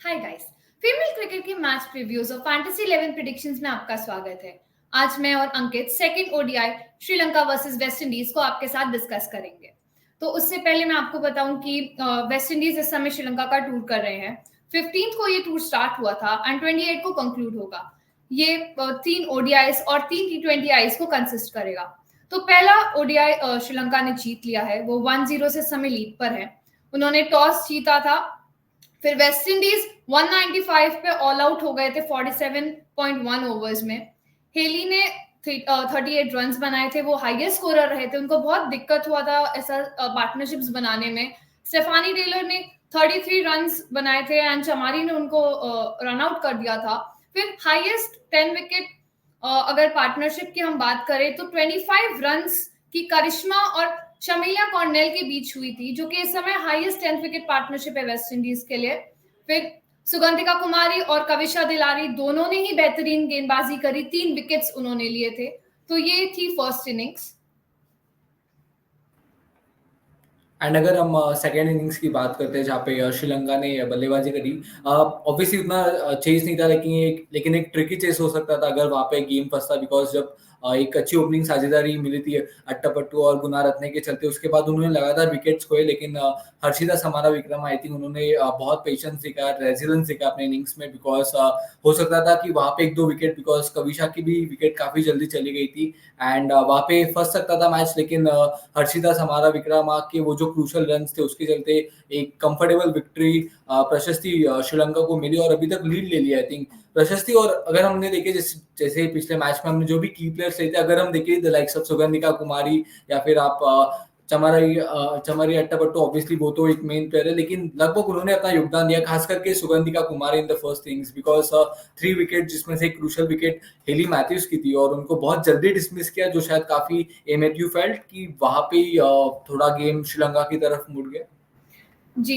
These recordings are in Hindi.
हाय गाइस। फीमेल क्रिकेट के मैच प्रीव्यूज और फैंटेसी 11 प्रेडिक्शंस में आपका स्वागत है। आज मैं और Ankit second ODI Sri Lanka versus West Indies को आपके साथ डिस्कस करेंगे। तो उससे पहले मैं आपको बताऊं कि वेस्ट इंडीज इस समय श्रीलंका का टूर कर रहे हैं। 15th को ये टूर स्टार्ट हुआ था एंड 28 को कंक्लूड होगा। ये 3 ओडीआईस और 3 T20Is को कंसिस्ट करेगा। तो पहला ओडीआई श्रीलंका ने जीत लिया है, वो 1-0 से समय लीड पर है। उन्होंने टॉस जीता था, फिर वेस्ट इंडीज 195 पे ऑल आउट हो गए थे 47.1 ओवर्स में। हेली ने 38 रन्स बनाए थे, वो हाईएस्ट स्कोरर रहे थे। उनको बहुत दिक्कत हुआ था ऐसा पार्टनरशिप्स बनाने में। स्टेफानी टेलर ने 33 रन्स बनाए थे एंड चमारी ने उनको रन आउट कर दिया था। फिर हाईएस्ट 10 विकेट अगर पार्टनरशिप की हम बात करें तो 25 रन्स की करिश्मा और शमीला कॉर्नेल के बीच हुई थी, जो कि इस समय हाईएस्ट 10th विकेट पार्टनरशिप है वेस्ट इंडीज के लिए। फिर सुगंधिका कुमारी और कविशा दिलारी दोनों ने ही बेहतरीन गेंदबाजी करी, 3 विकेट्स उन्होंने लिए थे। तो ये थी फर्स्ट इनिंग्स। एंड अगर हम सेकेंड इनिंग्स की बात करते हैं जहाँ पे श्रीलंका ने बल्लेबाजी करी, ऑब्वियसली उतना चेस नहीं था, लेकिन एक ट्रिकी चेस हो सकता था अगर वहाँ पे गेम फंसता, बिकॉज जब एक अच्छी ओपनिंग साझेदारी मिली थी अट्टापट्टू और गुनारत्ने के चलते, उसके बाद उन्होंने लगातार विकेट्स खोए, लेकिन Harshitha Samarawickrama I think उन्होंने बहुत पेशेंस दिखाया, रेजिलेंस दिखाया अपने इनिंग्स में, बिकॉज हो सकता था कि वहाँ पे 1-2 विकेट, बिकॉज कविशा की भी विकेट काफी जल्दी चली गई थी एंड वहाँ पे फंस सकता था मैच, लेकिन हर्षिता समारा विक्रम के वो जो क्रूशल रन थे उसके चलते एक कंफर्टेबल विक्ट्री प्रशस्ति श्रीलंका को मिली और अभी तक लीड ले लिया आई थिंक प्रशस्ति। और अगर हमने देखे जैसे पिछले मैच में हमने जो भी की प्लेयर्स लेते, अगर हम देखें द लाइक्स ऑफ सुगंधिका कुमारी या फिर आप चमारी अट्टापट्टू, ऑब्वियसली वो तो एक मेन प्लेयर है, लेकिन लगभग उन्होंने अपना योगदान दिया, खास करके Sugandhika Kumari in the first innings, because 3 wicket जिसमें से एक क्रूशल विकेट हेली मैथ्यूज की थी और उनको बहुत जल्दी डिसमिस किया, जो शायद काफी एमेट्यू फेल्ट कि वहां पे थोड़ा गेम श्रीलंका की तरफ मुड़ गया। जी,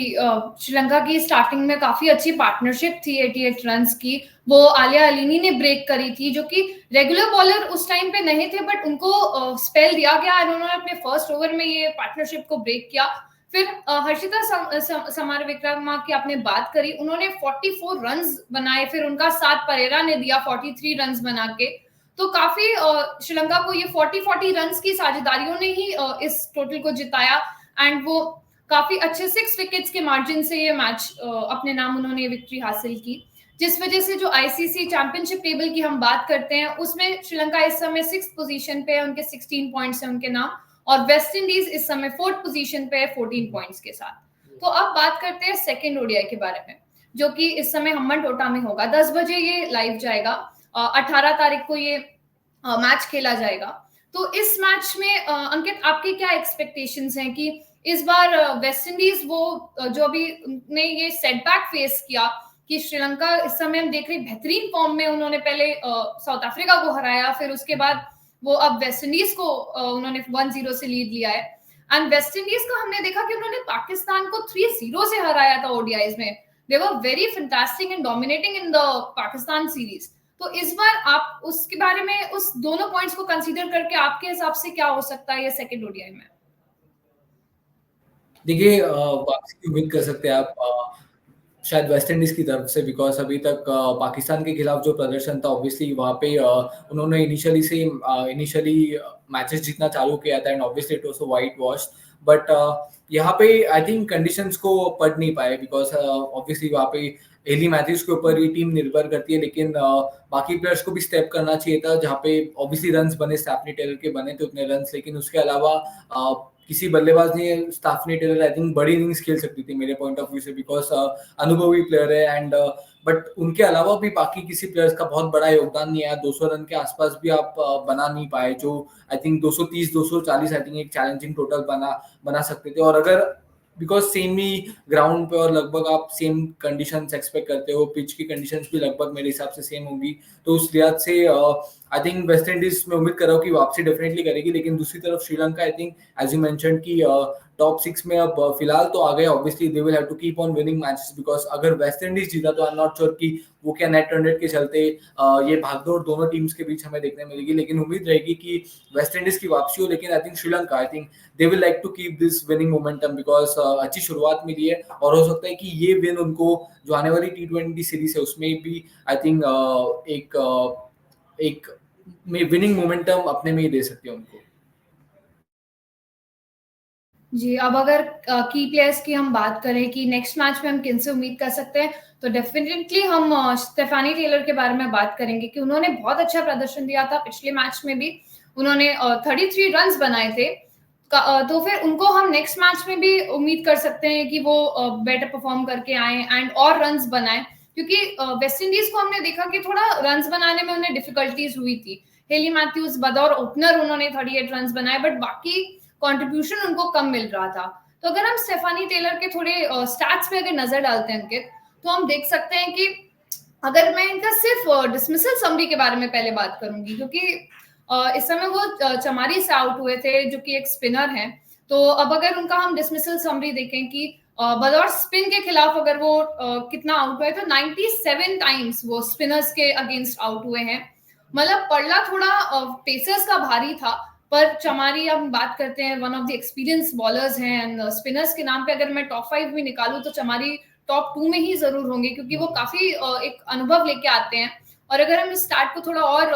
श्रीलंका की स्टार्टिंग में काफी अच्छी पार्टनरशिप थी 88 रन्स की। वो आलिया अलीनी ने ब्रेक करी थी, जो कि रेगुलर बॉलर उस टाइम पे नहीं थे, बट उनको स्पेल दिया गया और उन्होंने अपने फर्स्ट ओवर में ये पार्टनरशिप को ब्रेक किया। फिर हर्षिता समार विक्रमा की आपने बात करी, उन्होंने 44 रन्स बनाए, फिर उनका साथ परेरा ने दिया 43 रन्स बना के। तो काफी श्रीलंका को ये 40 रन्स की साझेदारियों ने ही इस टोटल को जिताया एंड वो काफी अच्छे 6 विकेट्स के मार्जिन से ये मैच अपने नाम उन्होंने विक्ट्री हासिल की, जिस वजह से जो आईसीसी चैंपियनशिप टेबल की हम बात करते हैं उसमें श्रीलंका इस समय 6th पोजीशन पे है, उनके 16 पॉइंट्स हैं उनके नाम, और वेस्ट इंडीज इस समय 4th पोजीशन पे है 14 पॉइंट्स के साथ। तो अब बात करते हैं सेकेंड ओडीआई के बारे में, जो कि इस समय हम्बन टोटा में होगा। 10 बजे ये लाइव जाएगा। 18 तारीख को ये मैच खेला जाएगा। तो इस मैच में अंकित, आपके क्या एक्सपेक्टेशंस हैं कि इस बार वेस्ट इंडीज वो जो अभी ने ये सेटबैक फेस किया कि श्रीलंका इस समय हम देख रहे बेहतरीन फॉर्म में, उन्होंने पहले साउथ अफ्रीका को हराया, फिर उसके बाद वो अब वेस्ट इंडीज को उन्होंने 1-0 से लीड लिया है। एंड वेस्ट इंडीज का हमने देखा कि उन्होंने पाकिस्तान को 3-0 से हराया था ओडीआईज में। They were very fantastic and dominating in the Pakistan series. तो इस बार आप उसके बारे में, उस दोनों पॉइंट्स को कंसीडर करके आपके हिसाब से क्या हो सकता है ये सेकंड ओडीआई में? देखिए, वापसी की उम्मीद कर सकते हैं आप शायद वेस्ट इंडीज की तरफ से, बिकॉज अभी तक पाकिस्तान के खिलाफ जो प्रदर्शन था, ऑब्वियसली वहाँ पे उन्होंने इनिशियली मैचेस जीतना चालू किया था and obviously it was white wash, but यहाँ पे आई थिंक कंडीशंस को पढ़ नहीं पाए, बिकॉज ऑब्वियसली वहाँ पे एली मैथ्यूज के ऊपर ये टीम निर्भर करती है, लेकिन बाकी प्लेयर्स को भी स्टेप करना चाहिए था, जहाँ पे ऑब्वियसली रन्स बने, स्टैफनी टेलर के बने थे उतने रन्स, लेकिन उसके अलावा किसी बल्लेबाज ने, स्टैफनी टेलर आई थिंक बड़ी इनिंग्स खेल सकती थी मेरे पॉइंट ऑफ व्यू से, बिकॉज अनुभवी प्लेयर है एंड बट उनके अलावा भी बाकी किसी प्लेयर्स का बहुत बड़ा योगदान नहीं आया। 200 रन के आसपास भी आप बना नहीं पाए, जो आई थिंक 230 240 आई थिंक एक चैलेंजिंग टोटल बना सकते थे, और अगर बिकॉज सेम ही ग्राउंड पे और लगभग आप सेम कंडीशंस एक्सपेक्ट करते हो, पिच की कंडीशंस भी लगभग मेरे हिसाब से सेम होगी, तो उस लिहाज से आई थिंक वेस्ट इंडीज में उम्मीद कर रहा हूँ कि वापसी डेफिनेटली करेगी, लेकिन दूसरी तरफ Sri Lanka I think as you mention कि टॉप 6 में अब फिलहाल तो आ गए, obviously they will have to keep on winning matches, because अगर वेस्ट इंडीज जीता तो आई एम नॉट श्योर कि वो क्या नेट रन रेट के चलते ये भागदौड़ दोनों टीम्स के बीच हमें देखने मिलेगी, लेकिन उम्मीद रहेगी कि वेस्ट इंडीज की वापसी हो। लेकिन I think Sri Lanka, I think they will like to keep this winning momentum, because अच्छी शुरुआत मिली है और हो सकता है कि ये विन उनको जो आने वाली T20 सीरीज है उसमें भी आई थिंक एक विनिंग मोमेंटम अपने में ही दे सकती है उनको। जी, अब अगर की प्लेयर्स की हम बात करें कि नेक्स्ट मैच में हम किन से उम्मीद कर सकते हैं, तो डेफिनेटली हम स्टेफानी टेलर के बारे में बात करेंगे कि उन्होंने बहुत अच्छा प्रदर्शन दिया था पिछले मैच में भी। उन्होंने 33 रन्स बनाए थे, तो फिर उनको हम नेक्स्ट मैच में भी उम्मीद कर सकते हैं कि वो बेटर परफॉर्म करके आए एंड और रन्स बनाए, क्योंकि वेस्ट इंडीज को हमने देखा कि थोड़ा रन्स बनाने में उन्हें डिफिकल्टीज हुई थी। हेली मैथ्यूज बतौर ओपनर उन्होंने 38 रन्स बनाए, बट बाकी कंट्रीब्यूशन उनको कम मिल रहा था। तो अगर हम स्टेफानी टेलर के थोड़े स्टैट्स पे अगर नजर डालते हैं अंकित, तो हम देख सकते हैं कि अगर मैं इनका सिर्फ डिसमिसल समरी के बारे में पहले बात करूंगी, क्योंकि इस समय वो चमारी से आउट हुए थे जो कि एक स्पिनर है। तो अब अगर उनका हम डिसमिसल समरी देखें कि बतौर स्पिन के खिलाफ अगर वो कितना आउट हुए, तो 97 टाइम्स वो स्पिनर्स के अगेंस्ट आउट हुए हैं। मतलब पड़ला थोड़ा पेसर्स का भारी था, पर चमारी हम बात करते हैं one of the experience bowlers हैं, एंड स्पिनर्स के नाम पे अगर मैं टॉप 5 भी निकालूं तो चमारी टॉप 2 में ही जरूर होंगे, क्योंकि वो काफी एक अनुभव लेके आते हैं। और अगर हम इस स्टार्ट को थोड़ा और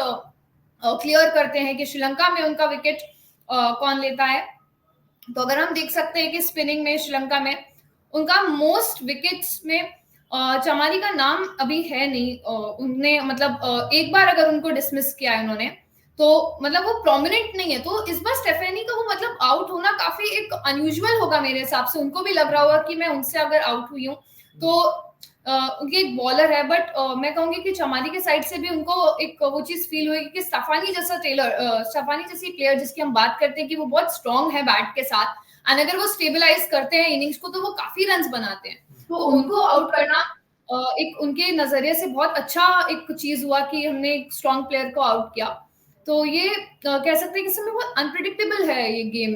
क्लियर करते हैं कि श्रीलंका में उनका विकेट कौन लेता है, तो अगर हम देख सकते हैं कि स्पिनिंग में श्रीलंका में उनका मोस्ट विकेट्स में चमारी का नाम अभी है नहीं। उनने मतलब एक बार अगर उनको डिसमिस किया है उन्होंने, तो मतलब वो प्रोमिनेंट नहीं है। तो इस बार स्टेफेनी का वो मतलब आउट होना काफी एक अनयूजुअल होगा मेरे हिसाब से। उनको भी लग रहा होगा कि मैं उनसे अगर आउट हुई हूँ, तो उनके एक बॉलर है, बट मैं कहूंगी कि चमारी के साइड से भी उनको एक वो चीज फील हुई कि स्टेफानी जैसा स्टेफानी जैसी प्लेयर जिसकी हम बात करते हैं कि वो बहुत स्ट्रांग है बैट के साथ, एंड अगर वो स्टेबलाइज करते हैं इनिंग्स को तो वो काफी रन्स बनाते हैं। तो उनको आउट करना एक उनके नजरिए से बहुत अच्छा एक चीज हुआ कि हमने एक स्ट्रांग प्लेयर को आउट किया। तो ये कह सकते हैं कि इस समय बहुत अनप्रिडिक्टेबल है ये गेम,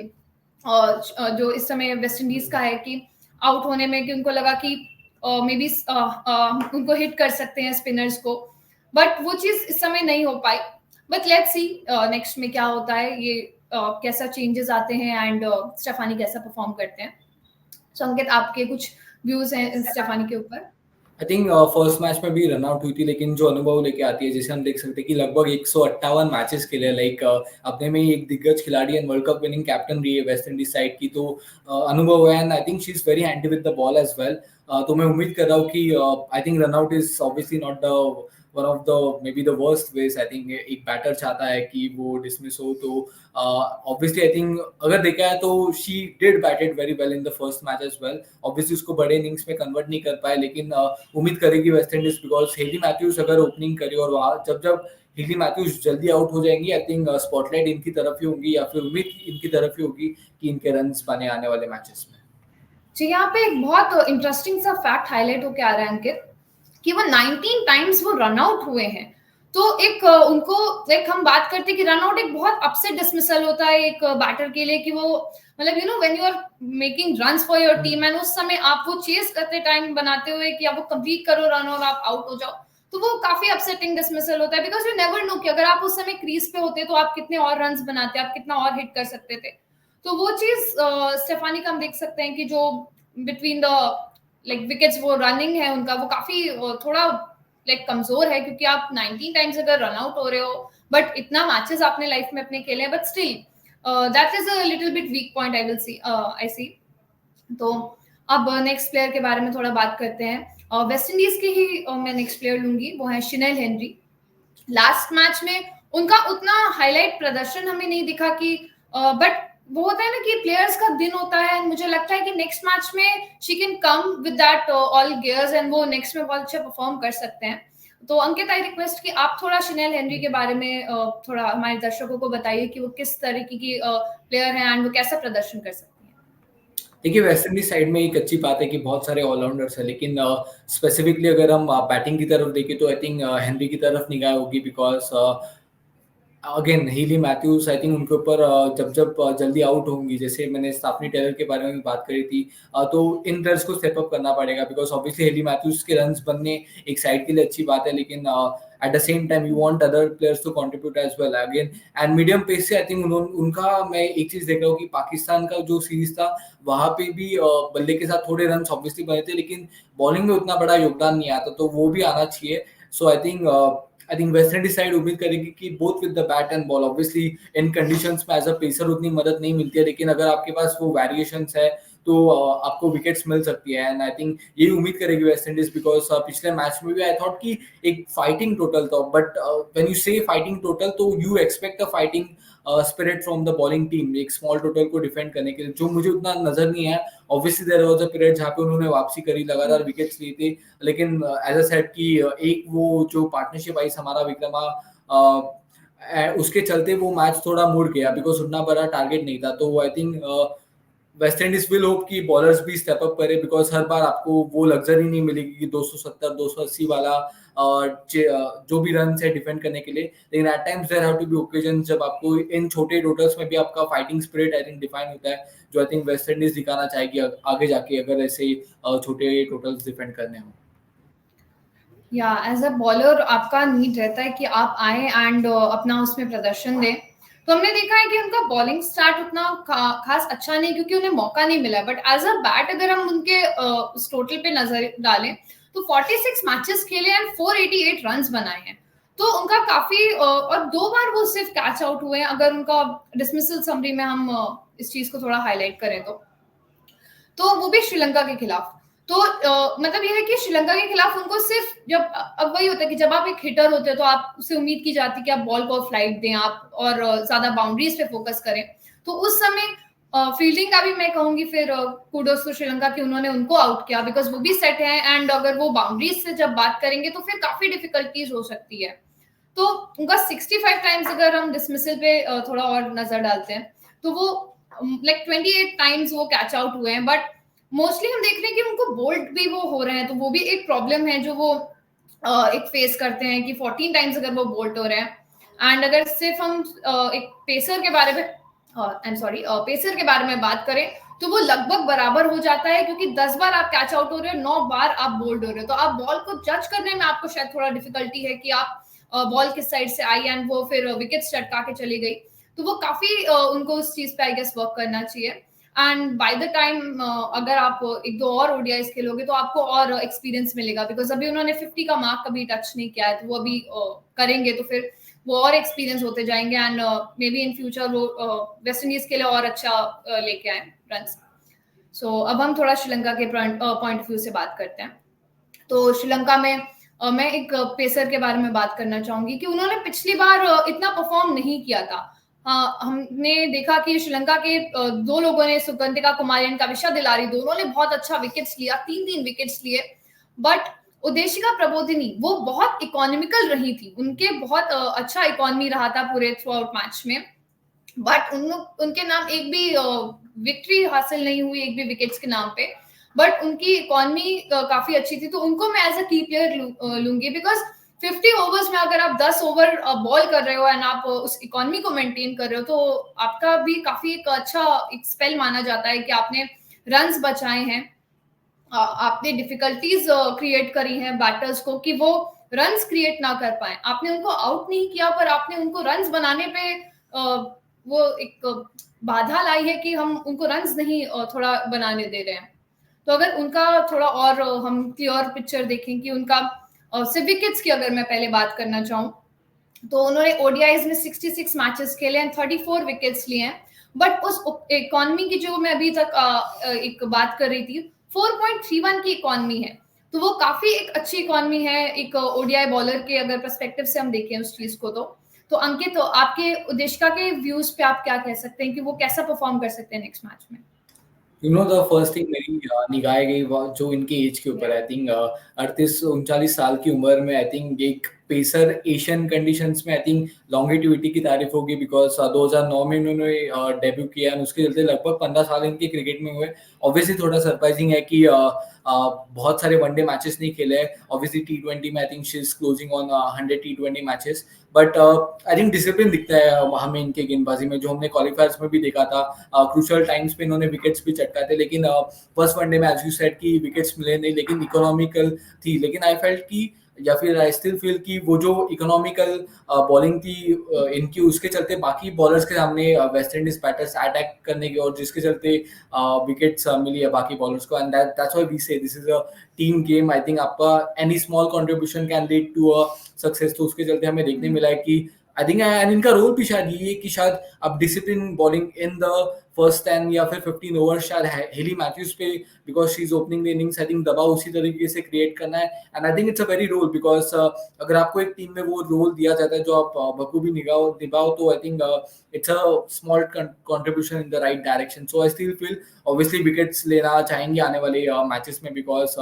और जो इस समय वेस्ट इंडीज का है कि आउट होने में कि उनको लगा कि मे बी उनको हिट कर सकते हैं स्पिनर्स को, बट वो चीज इस समय नहीं हो पाई। बट लेट्स सी नेक्स्ट में क्या होता है, ये कैसा चेंजेस आते हैं एंड स्टेफानी कैसा परफॉर्म करते हैं। सो अंकित, आपके कुछ व्यूज हैं स्टेफानी के ऊपर? आई थिंक फर्स्ट मैच में भी रन आउट हुई थी, लेकिन जो अनुभव लेके आती है, जैसे हम देख सकते हैं कि लगभग 158 मैचेस के लिए लाइक अपने में ही एक दिग्गज खिलाड़ी and world cup winning captain रही है वेस्ट इंडीज साइड की, तो अनुभव है and I think she is very handy with the ball as well. तो मैं उम्मीद कर रहा हूँ कि I think run out is obviously not the one of the maybe the worst ways. I think एक बैटर चाहता है कि वो डिसमिस हो, तो ऑब्वियसली आई थिंक अगर देखा है तो she did batted very well in the first match as well. Obviously उसको बड़े इनिंग्स में कन्वर्ट नहीं कर पाए, लेकिन उम्मीद करेगी West Indies, because Hayley Matthews अगर ओपनिंग करे और वहाँ जब हेली मैथ्यूज जल्दी आउट हो जाएंगी, आई थिंक स्पॉटलाइट इनकी तरफ ही होगी, या फिर उम्मीद इनकी तरफ ही होगी कि इनके रन्स बने आने वाले मैचेस में। जी, यहाँ पे एक बहुत इंटरेस्टिंग सा फैक्ट हाईलाइट होके आ रहा है अंकित, कि वो 19 टाइम्स वो रन आउट हुए हैं। तो एक उनको एक हम बात करते हैं कि रन आउट एक बहुत अपसेट डिसमिसल होता है एक बैटर के लिए, कि वो मतलब you know when you are making runs for your team and उस समय आप वो चेस करते टाइम बनाते हुए कि आप वो कंप्लीट करो रन और आप आउट हो जाओ, तो वो काफी अपसेटिंग डिसमिसल होता है, बिकॉज यू नेवर नो कि अगर आप उस समय क्रीज पे होते तो आप कितने और रन्स बनाते, आप कितना और हिट कर सकते थे। तो वो चीज स्टेफानी का हम देख सकते हैं कि जो बिटवीन द लाइक विकेट्स वो रनिंग है उनका वो काफी थोड़ा लाइक कमजोर है, क्योंकि आप 19 टाइम्स अगर रन आउट हो रहे हो, बट इतना मैचेस आपने लाइफ में अपने खेले, but still that is a little bit weak point I see. तो अब नेक्स्ट प्लेयर के बारे में थोड़ा बात करते हैं। वेस्ट इंडीज की ही मैं नेक्स्ट प्लेयर लूंगी, वो है शिनेल हेनरी। लास्ट मैच में उनका उतना हाईलाइट प्रदर्शन हमें नहीं दिखा कि बट वो होता है ना कि प्लेयर्स का दिन होता है, मुझे लगता है कि नेक्स्ट मैच में she can come with that all gears and वो नेक्स्ट में बहुत अच्छा परफॉर्म कर सकते हैं। तो अंकित, आई रिक्वेस्ट कि आप थोड़ा शिनेल हेनरी के बारे में थोड़ा हमारे दर्शकों को बताइए कि वो किस तरीके की प्लेयर है एंड वो कैसा प्रदर्शन कर सकती है। देखिए, वेस्ट इंडीज साइड में एक अच्छी बात है कि बहुत सारे ऑलराउंडर्स हैं, लेकिन स्पेसिफिकली अगर हम बैटिंग की तरफ देखें तो आई थिंक हेनरी की तरफ निगाह होगी, because again Hayley Matthews I think उनके ऊपर जब जब जल्दी आउट होंगी, जैसे मैंने स्टेफनी टेलर के बारे में भी बात करी थी, तो इन प्लेयर्स को स्टेप अप करना पड़ेगा बिकॉज ऑब्वियसली हेली मैथ्यूज के रन्स बनने एक साइड के लिए अच्छी बात है, लेकिन at the same time you want other players to contribute as well again. And medium pace से आई थिंक उनका मैं एक चीज देख रहा हूँ कि पाकिस्तान का जो सीरीज था वहां पे भी बल्ले के साथ थोड़े रन ऑब्वियसली बने थे, लेकिन बॉलिंग में उतना बड़ा योगदान नहीं आता, तो वो भी आना चाहिए। So I think West Indies side उम्मीद करेगी कि both with the bat and ball, obviously in conditions में एज अ पेसर उतनी मदद नहीं मिलती है, लेकिन अगर आपके पास वो वेरिएशंस है तो आपको विकेट्स मिल सकती है। एंड आई थिंक यही उम्मीद करेगी वेस्ट इंडीज बिकॉज पिछले मैच में भी आई थॉट कि एक फाइटिंग टोटल था, but when you say fighting total तो you expect a fighting spirit from the bowling team एक स्मॉल टोटल को डिफेंड करने के लिए, जो मुझे उतना नजर नहीं आया। Obviously there was a period जहाँ पे उन्होंने वापसी करी, लगातार विकेट्स लिए थे, लेकिन एज अ सेट की एक वो जो पार्टनरशिप आई हमारा विक्रमा, उसके चलते वो मैच थोड़ा मुड़ गया बिकॉज उतना बड़ा टारगेट नहीं था। तो I think West Indies will hope कि बॉलर्स भी स्टेप अप करे बिकॉज हर बार आपको वो लग्जरी नहीं मिलेगी कि 270 280 वाला जो भी रन है डिफेंड करने के लिए, लेकिन at times there have to be occasion जब आपको इन छोटे टोटल्स में भी आपका fighting spirit I think define होता है, जो आई थिंक वेस्ट इंडीज दिखाना चाहेगी आगे जाके अगर ऐसे छोटे टोटल्स डिफेंड करने हो। या एज अ बॉलर आपका नीड रहता है कि आप आए एंड अपना उसमें प्रदर्शन दें। तो हमने देखा है कि उनका बॉलिंग स्टार्ट उतना खास अच्छा नहीं, क्योंकि उन्हें मौका नहीं मिला, बट एज अ बैट अगर हम उनके उस टोटल पे नजर डालें तो 46 मैचेस खेले एंड 488 रन्स बनाए हैं। तो उनका काफी और 2 बार वो सिर्फ कैच आउट हुए हैं। अगर उनका डिसमिसल समरी में हम इस चीज को थोड़ा हाईलाइट करें तो वो भी श्रीलंका के खिलाफ। तो मतलब ये है कि श्रीलंका के खिलाफ उनको सिर्फ जब अब वही होता है कि जब आप एक हिटर होते हैं तो आप उससे उम्मीद की जाती है कि आप बॉल को फ्लाइट दें आप और ज्यादा बाउंड्रीज पे फोकस करें। तो उस समय फील्डिंग का भी मैं कहूंगी फिर कुडोस टू श्रीलंका कि उन्होंने उनको आउट किया बिकॉज वो भी सेट है एंड अगर वो बाउंड्रीज से जब बात करेंगे तो फिर काफी डिफिकल्टीज हो सकती है। तो उनका 65 टाइम्स अगर हम डिसमिसल पे थोड़ा और नजर डालते हैं तो वो लाइक 28 टाइम्स वो कैच आउट हुए हैं, बट मोस्टली हम देख रहे हैं कि उनको बोल्ड भी वो हो रहे हैं। तो वो भी एक प्रॉब्लम है जो वो एक फेस करते हैं कि 14 टाइम्स अगर वो बोल्ट हो रहे हैं। एंड अगर सिर्फ हम एक पेसर के बारे में पेसर के बारे में बात करें तो वो लगभग बराबर हो जाता है, क्योंकि 10 बार आप कैच आउट हो रहे हो, 9 बार आप बोल्ड हो रहे हो। तो आप बॉल को जज करने में आपको शायद थोड़ा डिफिकल्टी है कि आप बॉल किस साइड से आई एंड वो फिर विकेट चटका के चली गई। तो वो काफी उनको उस चीज पे आई गेस वर्क करना चाहिए। एंड बाय द टाइम अगर आप एक दो और ओडीआईज खेलोगे तो आपको और एक्सपीरियंस मिलेगा, बिकॉज अभी उन्होंने 50 का मार्क कभी टच नहीं किया है। तो वो अभी करेंगे तो फिर वो और एक्सपीरियंस होते जाएंगे and may be in future वो वेस्ट इंडीज के लिए और अच्छा लेके आए रन। सो अब हम थोड़ा श्रीलंका के पॉइंट ऑफ व्यू से बात करते हैं। तो श्रीलंका में मैं एक पेसर के बारे में बात करना चाहूंगी कि उन्होंने पिछली बार इतना परफॉर्म नहीं किया था। हमने देखा कि श्रीलंका के 2 लोगों ने, सुगंधिका कुमारी एंड कविशा दिलारी, दोनों ने बहुत अच्छा विकेट्स लिया, 3-3 विकेट्स लिए। बट उदेशिका प्रबोधिनी वो बहुत इकोनॉमिकल रही थी, उनके बहुत अच्छा इकोनॉमी रहा था पूरे थ्रू आउट मैच में, बट उनके नाम एक भी विक्ट्री हासिल नहीं हुई, एक भी विकेट्स के नाम पे। बट उनकी इकोनॉमी काफी अच्छी थी, तो उनको मैं एज अ की प्लेयर लूंगी बिकॉज 50 ओवर्स में अगर आप 10 ओवर बॉल कर रहे हो एंड आप उस इकोनॉमी को मेंटेन कर रहे हो तो आपका भी काफी एक अच्छा एक स्पेल माना जाता है कि आपने रन्स बचाए हैं, आपने डिफिकल्टीज क्रिएट करी हैं बैटर्स को कि वो रन्स क्रिएट ना कर पाए। आपने उनको आउट नहीं किया पर आपने उनको रन्स बनाने पे वो एक बाधा लाई है कि हम उनको रन्स नहीं थोड़ा बनाने दे रहे हैं। तो अगर उनका थोड़ा और हम क्लियर पिक्चर देखें कि उनका सिर्फ विकेट्स की अगर मैं पहले बात करना चाहूँ तो उन्होंने ओडीआईज में 66 मैचेस खेले हैं, 34 विकेट्स लिए हैं। बट उस इकोनॉमी की जो मैं अभी तक एक बात कर रही थी 4.31 की इकोनॉमी है, तो वो काफी एक अच्छी इकोनॉमी है एक ओडीआई बॉलर के अगर पर्सपेक्टिव से हम देखें उस चीज को। तो अंकित, तो आपके उदेशिका के व्यूज पे आप क्या कह सकते हैं कि वो कैसा परफॉर्म कर सकते हैं नेक्स्ट मैच में? You know the first thing मेरी निगाह गई जो इनके एज के ऊपर आई थिंक 38-39 साल की उम्र में आई थिंक एक पेसर एशियन कंडीशंस में आई थिंक लॉन्गेटिविटी की तारीफ होगी, बिकॉज 2009 में उन्होंने डेब्यू किया और उसके चलते लगभग 15 साल इनके क्रिकेट में हुए। ऑब्वियसली थोड़ा सरप्राइजिंग है कि बहुत सारे वनडे मैचेस नहीं खेले हैं। ऑब्वियसली T20 में आई think she is closing on 100 T20 matches, but I think discipline दिखता है हमें इनके गेंदबाजी में, जो हमने क्वालिफायर्स में भी देखा था। क्रूशियल टाइम्स पे इन्होंने विकेट्स भी चटकाए थे, लेकिन फर्स्ट वनडे में एज यू सेड कि विकेट्स मिले नहीं, लेकिन इकोनॉमिकल थी। लेकिन आई फेल्ट कि या फिर आई स्टिल फील कि वो जो इकोनॉमिकल बॉलिंग थी इनकी, उसके चलते बाकी बॉलर्स के सामने वेस्ट इंडीज बैटर्स अटैक करने की, और जिसके चलते विकेट्स मिली है बाकी बॉलर्स को। And that's why we say this is a team game. I think आपका any small contribution can lead to a success. तो उसके चलते हमें देखने मिला है कि आई थिंक एंड इनका रोल भी शायद ये है कि शायद अब discipline bowling in the first 10 या फिर 15 ओवर शायद हेली मैथ्यूज पे, because she is opening the innings, I think दबाव उसी तरीके से क्रिएट करना है। And I think it's a very role, because अगर आपको एक टीम में वो रोल दिया जाता है जो आप बखूबी निभाओ, तो I think it's a small contribution in the right direction. So I still feel obviously wickets लेना चाहेंगे आने वाले मैचेस में, because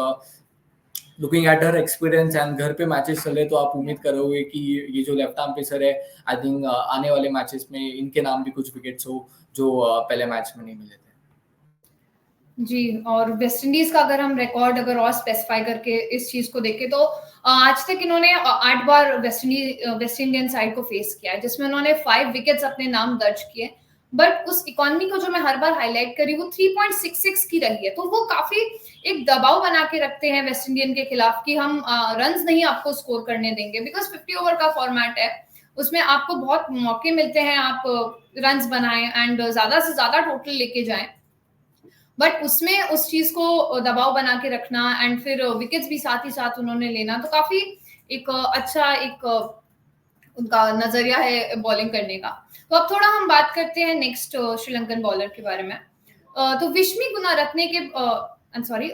looking at her experience and घर पे मैचेस चले तो आप उम्मीद करोगे कि ये जो लेफ्ट आर्म पेसर है, आई थिंक आने वाले मैचेस में इनके नाम भी कुछ विकेट्स हो जो पहले मैच में नहीं मिले थे। जी, और वेस्ट इंडीज का अगर हम रिकॉर्ड अगर और स्पेसिफाई करके इस चीज को देखें तो आज तक इन्होंने 8 बार वेस्ट इंडियन साइड को फेस किया है, जिसमें उन्होंने 5 विकेट्स अपने नाम दर्ज किए। बट उस इकोनॉमी को जो मैं हर बार हाईलाइट करी, वो 3.66 की रही है। तो वो काफी एक दबाव बना के रखते हैं वेस्ट इंडियन के खिलाफ कि हम रन्स नहीं आपको स्कोर करने देंगे, बिकॉज 50 ओवर का फॉर्मेट है, उसमें आपको बहुत मौके मिलते हैं आप रन्स बनाएं एंड ज्यादा से ज्यादा टोटल लेके जाएं। बट उसमें उस चीज को दबाव बना के रखना एंड फिर विकेट्स भी साथ ही साथ उन्होंने लेना, तो काफी एक अच्छा एक उनका नजरिया है बॉलिंग करने का। तो अब थोड़ा हम बात करते हैं नेक्स्ट श्रीलंकन बॉलर के बारे में। तो विश्मी गुनारत्ने के सॉरी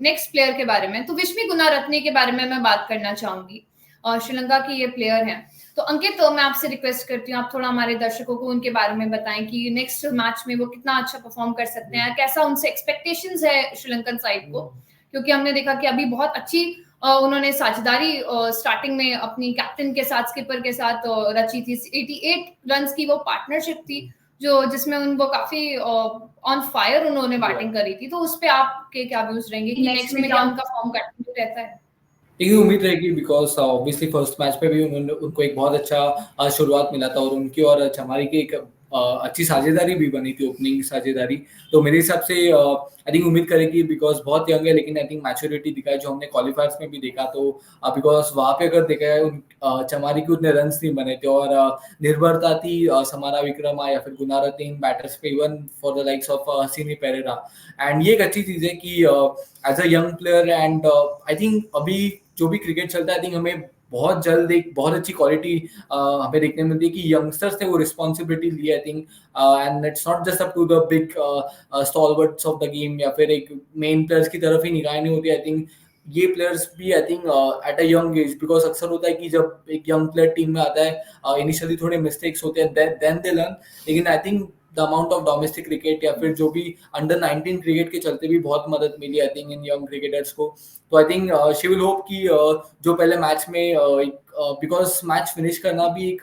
नेक्स्ट प्लेयर के बारे में, तो विश्मी गुनारत्ने के बारे में मैं बात करना चाहूंगी। श्रीलंका की ये प्लेयर हैं। तो अंकित, मैं आपसे रिक्वेस्ट करती हूँ आप थोड़ा हमारे दर्शकों को उनके बारे में बताएं कि नेक्स्ट मैच में वो कितना अच्छा परफॉर्म कर सकते हैं, कैसा उनसे एक्सपेक्टेशंस है श्रीलंकन साइड को, क्योंकि हमने देखा कि अभी बहुत अच्छी उन्होंने साझेदारी स्टार्टिंग में अपनी कैप्टन के साथ, स्किपर के साथ रची थी। 88 रन्स की वो पार्टनरशिप थी जो जिसमें वो काफी ऑन फायर उन्होंने बैटिंग करी थी। तो उस पे आपके क्या व्यूज रहेंगे कि नेक्स्ट में क्या उनका फॉर्म कंटिन्यू रहता है? यही उम्मीद रहेगी, बिकॉज ऑब्वियसली फर्स्ट मैच पे भी उनको एक बहुत अच्छा शुरुआत मिला था, और उनकी और चमारी की एक अच्छी साझेदारी भी बनी थी, ओपनिंग साझेदारी। तो मेरे हिसाब से आई थिंक उम्मीद करेगी, बिकॉज बहुत यंग है, लेकिन आई थिंक मैच्योरिटी दिखाई जो हमने क्वालिफायर्स में भी देखा। तो बिकॉज वहाँ पे अगर देखा है चमारी के उतने रन्स नहीं बने थे, और निर्भरता थी समारा विक्रमा या फिर गुनारत्ने इन बैटर्स पे, even for the likes of Hasini Perera. And ये एक अच्छी चीज है कि as a young player, and I think अभी जो भी क्रिकेट चलता है, आई थिंक हमें बहुत जल्द एक बहुत अच्छी क्वालिटी हमें देखने मिलती है कि यंगस्टर्स ने वो रिस्पॉन्सिबिलिटी ली, I think. And it's not just up to the big stalwarts of the game या फिर एक मेन प्लेयर्स की तरफ ही निगाहें नहीं होती। आई थिंक ये प्लेयर्स भी I think at a young age, because अक्सर होता है कि जब एक यंग प्लेयर टीम में आता है इनिशियली थोड़े मिस्टेक्स होते हैं, देन दे लर्न। लेकिन I think the amount of domestic cricket या फिर जो भी अंडर 19 क्रिकेट के चलते भी बहुत मदद मिली आई थिंक इन यंग क्रिकेटर्स को। तो I think she will hope कि जो पहले मैच में बिकॉज मैच फिनिश करना भी एक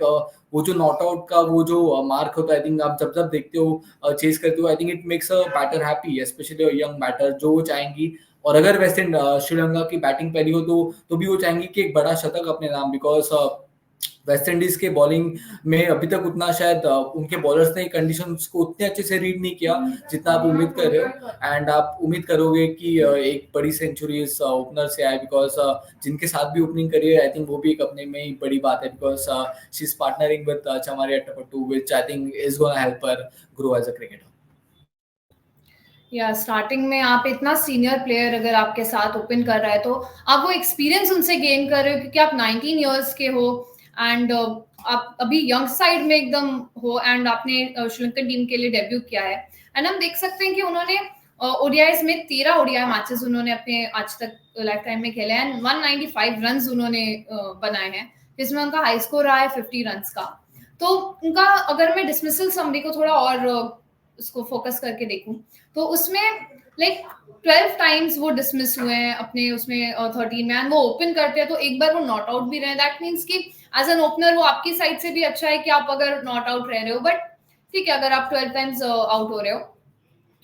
वो जो नॉट आउट का वो जो मार्क होता है, आई थिंक आप जब जब देखते हो चेस करते हो, I think it makes a batter happy, specially young batter, जो वो चाहेंगी। और अगर वेस्ट इंड श्रीलंका की बैटिंग पहली हो तो भी वो चाहेंगी कि एक बड़ा शतक अपने नाम, बिकॉज वेस्ट इंडीज के बॉलिंग में अभी तक उतना शायद उनके बॉलर्स ने कंडीशंस को उतने अच्छे से रीड नहीं किया जितना आप उम्मीद कर रहे हो। एंड आप उम्मीद करोगे कि एक बड़ी सेंचुरी इस ओपनर से आए, बिकॉज जिनके साथ भी ओपनिंग करी है, आई थिंक वो भी एक अपने में ही बड़ी बात है, because she is partnering with Chamari Athapaththu, which I think is gonna help her grow as a cricketer. या स्टार्टिंग में आप इतना सीनियर प्लेयर अगर आपके साथ ओपन कर रहा है तो आप वो एक्सपीरियंस उनसे गेन कर रहे हो, क्योंकि आप 19 इयर्स के हो एंड आप अभी यंग साइड में एकदम हो एंड आपने श्रीलंकन टीम के लिए डेब्यू किया है। एंड हम देख सकते हैं कि उन्होंने ओडीआईज में 13 ओडीआई मैचेस उन्होंने अपने आज तक लाइफ टाइम में खेले हैं, 195 रन्स उन्होंने बनाए हैं, जिसमें उनका हाई स्कोर रहा है 50 रन्स का। तो उनका अगर मैं डिसमिसल समरी को थोड़ा और उसको फोकस करके देखूं तो उसमें लाइक 12 टाइम्स वो डिसमिस हुए हैं अपने उसमें 13 में, एंड वो ओपन करते हैं तो एक बार वो नॉट आउट भी रहे। दैट मीन्स कि एज एन ओपनर वो आपकी साइड से भी अच्छा है कि आप अगर नॉट आउट रह रहे हो, बट ठीक है अगर आप 12 टाइम्स आउट हो रहे हो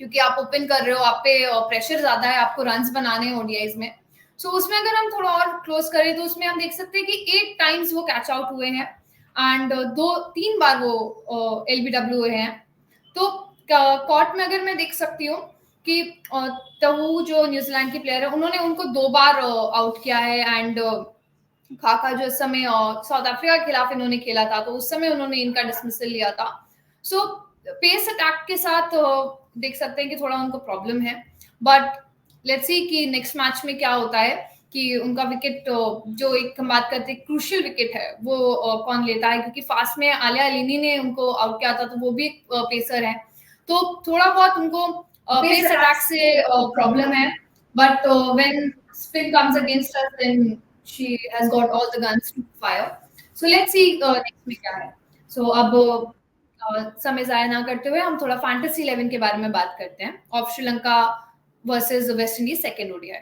क्योंकि आप ओपन कर रहे हो, आप पे प्रेशर ज्यादा है, आपको रन्स बनाने हैं ओडीआईज में। सो उसमें अगर हम थोड़ा और क्लोज करें तो उसमें हम देख सकते हैं कि 8 टाइम्स वो कैच आउट हुए हैं एंड 2-3 बार वो एलबीडब्ल्यू हुए हैं। तो कॉर्ट में अगर मैं देख सकती हूँ कि तहू जो न्यूजीलैंड की प्लेयर है उन्होंने उनको 2 बार आउट किया है, एंड खाका जो इस समय साउथ अफ्रीका के खिलाफ इन्होंने खेला था तो उस समय उन्होंने इनका डिसमिसल लिया था। सो पेस अटैक के साथ देख सकते हैं कि थोड़ा उनको प्रॉब्लम है, बट लेट्स सी कि नेक्स्ट मैच में क्या होता है कि उनका विकेट जो एक हम बात करते हैं क्रूशियल विकेट है वो कौन लेता है, क्योंकि फास्ट में आलिया अलीनी ने उनको आउट किया था तो वो भी पेसर है, तो थोड़ा बहुत उनको पेस अटैक से प्रॉब्लम है, but when spin comes against us, then she has got all the guns to fire. So let's see next में क्या है। So अब समय जाया ना करते हुए हम थोड़ा फैंटेसी 11 के बारे में बात करते हैं of Sri Lanka versus West Indies second ODI.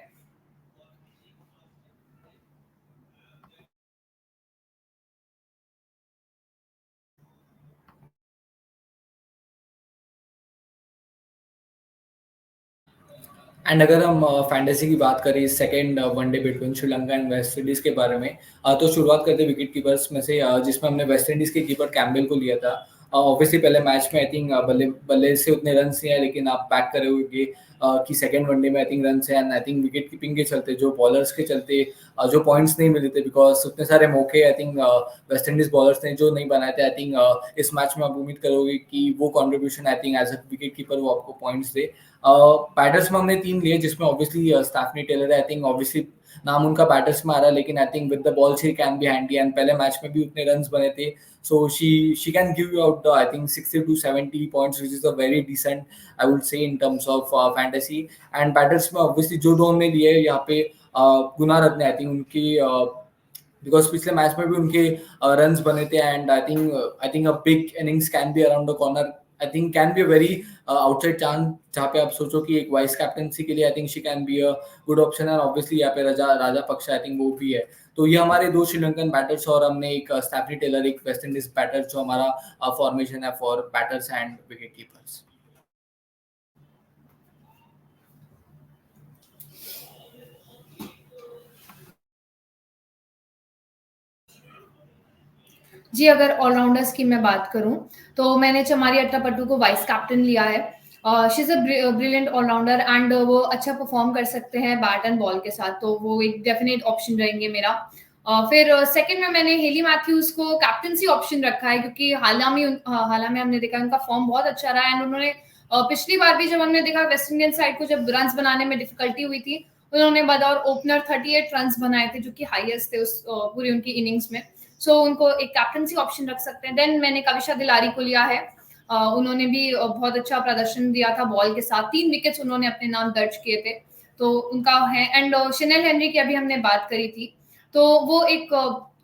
And अगर हम फैंटेसी की बात करें second one day between Sri Lanka and West Indies के बारे में, तो शुरुआत करते हैं विकेट कीपर्स में से, जिसमें हमने वेस्ट इंडीज के कीपर कैम्बेल को लिया था। ऑब्वियसली पहले मैच में आई थिंक बल्ले से उतने रन नहीं आए, लेकिन आप पैक करे हुए कि सेकेंड वनडे में आई थिंक रन है, and I think wicket keeping के चलते, जो बॉलर्स के चलते जो पॉइंट्स नहीं मिले थे, बिकॉज उतने सारे मौके आई थिंक वेस्ट इंडीज बॉलर्स ने जो नहीं बनाए थे। आई थिंक इस मैच में आप उम्मीद करोगे कि वो contribution I think as a wicket keeper वो आपको पॉइंट्स दे। बैटर्स में हमने 3 लिए, जिसमें ऑब्वियसली स्टैफनी टेलर है। आई थिंक ऑब्वियसली नाम उनका बैटर्स में आ रहा है, लेकिन I think with the ball she can be handy, and पहले मैच में भी उतने रन्स बने थे, so she can give you out I think 60 to 70 points, which is a very decent I would say in terms of fantasy. And batters में ऑब्वियसली जो 2 हमने लिए यहाँ पे गुना रत्ने, आई थिंक उनकी बिकॉज पिछले मैच में भी उनके रन्स बने थे, and I think a big innings can be around the corner, I think can be a very outside chance, जहाँ पे आप सोचो कि एक वाइस कैप्टनसी के लिए आई think she can be a good option है। ऑब्वियसली यहाँ पे राजा पक्षा आई थिंक वो भी है। तो ये हमारे 2 श्रीलंकन बैटर्स, और हमने एक स्टैफनी टेलर, एक वेस्ट इंडीज बैटर, जो हमारा फॉर्मेशन है for batters and wicket keepers. जी अगर ऑलराउंडर्स की मैं बात करूं तो मैंने चमारी अट्टापट्टू को वाइस कैप्टन लिया है। She is a brilliant allrounder and वो अच्छा परफॉर्म कर सकते हैं बैट एंड बॉल के साथ, तो वो एक डेफिनेट ऑप्शन रहेंगे मेरा। फिर सेकंड में मैंने हेली मैथ्यूज को कैप्टनसी ऑप्शन रखा है, क्योंकि हाल में हमने देखा उनका फॉर्म बहुत अच्छा रहा है, एंड उन्होंने पिछली बार भी जब हमने देखा वेस्ट इंडियन साइड को जब रन बनाने में डिफिकल्टी हुई थी, उन्होंने बतौर ओपनर 38 रन बनाए थे, जो कि हाईएस्ट थे उस पूरी उनकी इनिंग्स में। सो उनको एक कैप्टनसी ऑप्शन रख सकते हैं। देन मैंने कविशा दिलारी को लिया है। उन्होंने भी बहुत अच्छा प्रदर्शन दिया था बॉल के साथ, 3 विकेट्स उन्होंने अपने नाम दर्ज किए थे, तो उनका है। एंड शनेल हेनरी की अभी हमने बात करी थी, तो वो एक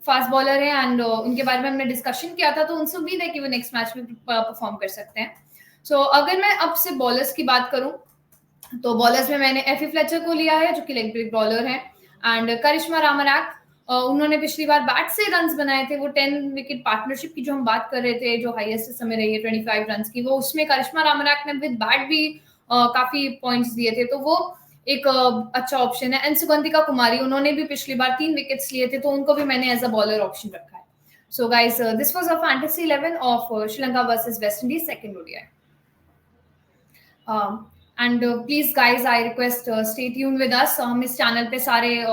फास्ट बॉलर है, एंड उनके बारे में हमने डिस्कशन किया था, तो उनसे उम्मीद है कि वो नेक्स्ट मैच में परफॉर्म कर सकते हैं। सो अगर मैं अब से बॉलर्स की बात करूं तो बॉलर्स में मैंने एफी फ्लेचर को लिया है, जो कि लेग ब्रेक बॉलर है, एंड करिश्मा रामनाथ, उन्होंने पिछली बार बैट से रन्स बनाए थे, वो 10 विकेट पार्टनरशिप की जो हम बात कर रहे थे, जो हाईएस्ट समय रही है 25 रन्स की, वो उसमें करिश्मा रामनाथ ने विद बैट भी काफी पॉइंट्स दिए थे, तो वो एक अच्छा ऑप्शन है। एंड सुगंधिका कुमारी, उन्होंने भी पिछली बार 3 विकेट्स लिए थे, तो उनको भी मैंने एज अ बॉलर ऑप्शन रखा है। So guys, this was a fantasy 11 of Sri Lanka versus West Indies second ODI. And please guys I request stay tune with us. हम इस चैनल पे सारे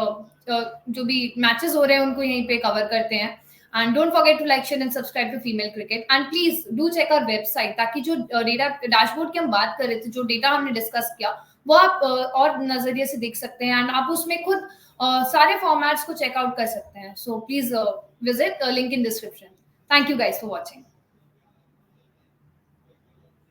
जो भी मैचेस हो रहे हैं उनको यहीं पे कवर करते हैं, and don't forget to like share and subscribe to female cricket, and please do check our website, ताकि जो डेटा डैशबोर्ड की हम बात कर रहे थे, जो डेटा हमने डिस्कस किया, वो आप और नजरिए से देख सकते हैं, एंड आप उसमें खुद सारे फॉर्मेट्स को चेकआउट कर सकते हैं। So please visit link in description. Thank you guys for watching.